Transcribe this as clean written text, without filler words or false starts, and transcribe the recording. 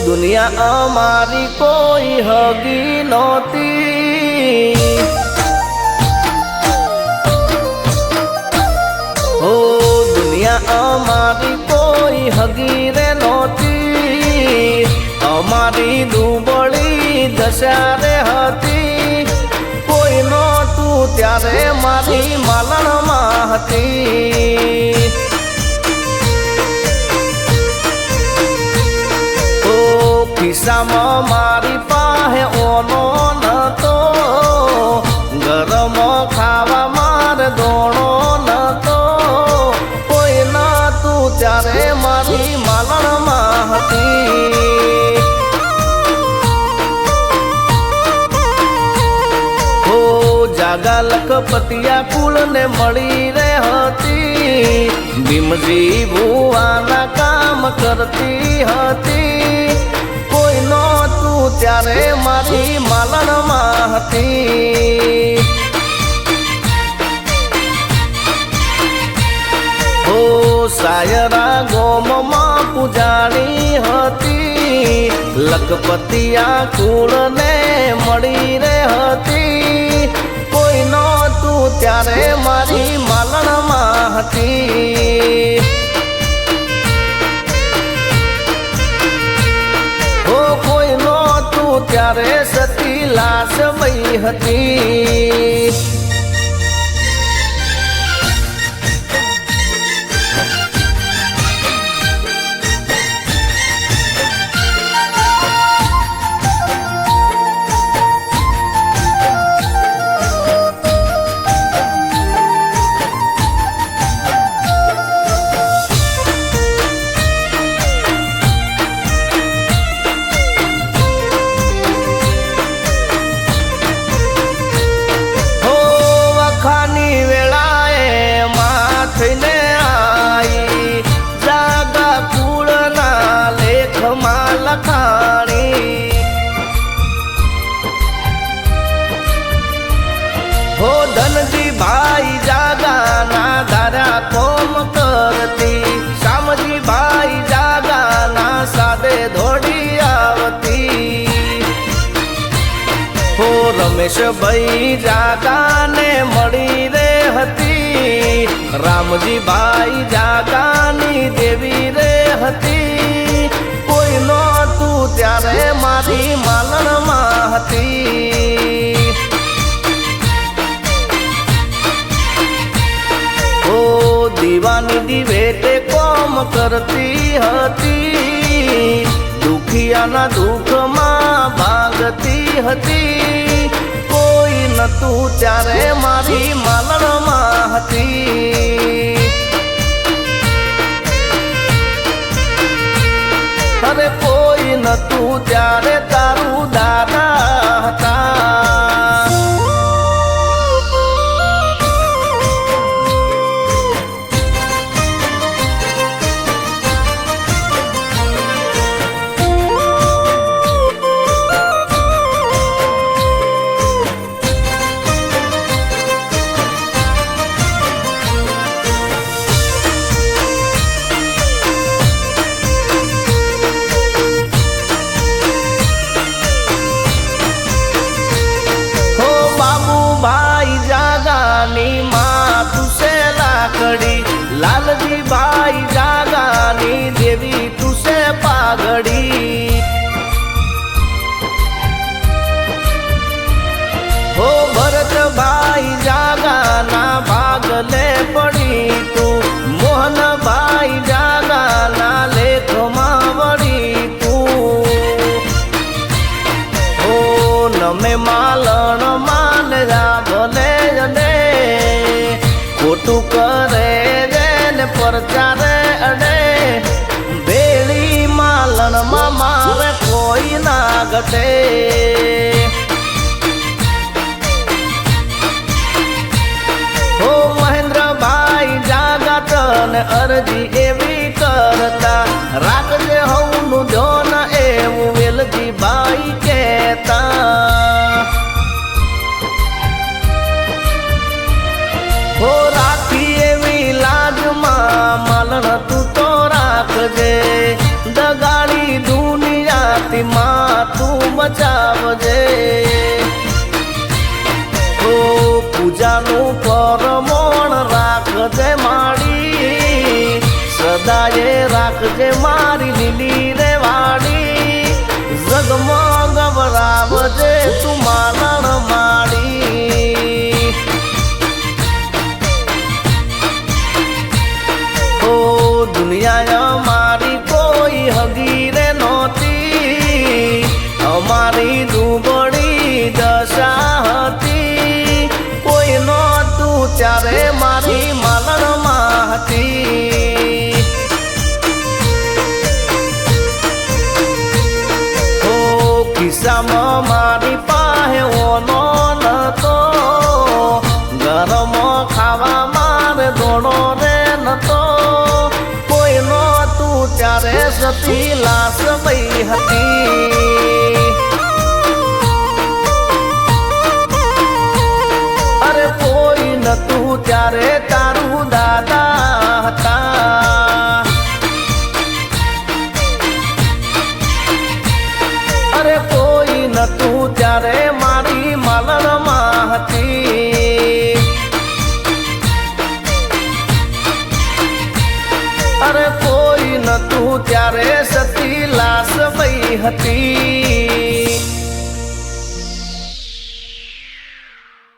दुनिया हमारी कोई हगी नहोती, ओ दुनिया हमारी कोई हगी रे नहोती, हमारी दुबड़ी दशा रे हती, कोई नहोतु त्यारे मारी मालण मां हती। खिस्सामां मारी पाहे ओनो नतो, घरमां खावा मार दोणो नतो, कोई नतु त्यारे मारी मालण मां हती। हो जागा लखपतिया कुल ने मળી रे हती, भीमजी भुवाना काम करती हती, कोई नहोतु त्यारे मारी मालण मां हती। हो सायरा गोम मां पूजाणी हती, लखपतिया कुळ ने मળી रे हती, कोई नहोतु त्यारे मारी मालण मां हती। त्यारे सती लाश वही हती। हो धनजी भाई जागा ना धारा कोम करती, श्यामजी भाई जागा ना सादे धोड़ी आवती, हो रमेश भाई जागा ने मળી रे हती, रामजी भाई जागा नी देवी रे हती, कोई नहोतु त्यारे मारी मालण मां हती। दीवानी दिवेटे कोम करती हती, दुखिया ना दुख मां भागती हती, कोई नतु त्यारे मारी मालण मां हती। अरे कोई नतु त्यारे तारू दादा हता। लालजी भाई जागानी देवी तुसे पागड़ी, हो भरत भाई जागाना भागले पड़ी तू, मोहन भाई जागाना लेख मावड़ी तू, हो नमे मालण मान जा भले जने खोटू करे प्रचारे अडे बेड़ी मालन દે હો મહેન્દ્રભાઈ જાગત ને અરજી એવી કરતા રાખજે હવનું ધ્યાન એવું વેલજીભાઈ કહેતા હો રાખી એવી લાજમાં માલણ તું તો રાખજે દગાડી દુનિયાથી માં તું બચાવજે હો પૂજાનું પરમોણ રાખજે માડી સદાયે રાખજે મારી લીલી રે વાડી જગમાં ગવરાવજે તું માલણ માડી હો દુનિયા અમારી કોઈ હગી રે નહોતી અમારી દુબળી દશા હતી કોઈ નહોતું ત્યારે મારી માલણમાં હતી હો ખિસ્સામાં મારી પાસે ઓનો નતો ઘરમાં ખાવા મારે દોડો રે નતો કોઈ નહોતું ત્યારે સતી લાશ બઈ હતી અરે કોઈ નતું ત્યારે તારું દાદા હતા અરે કોઈ નતું ત્યારે મારી માલણમાં હતી અરે કોઈ નતું ત્યારે સતી લાશ બઈ હતી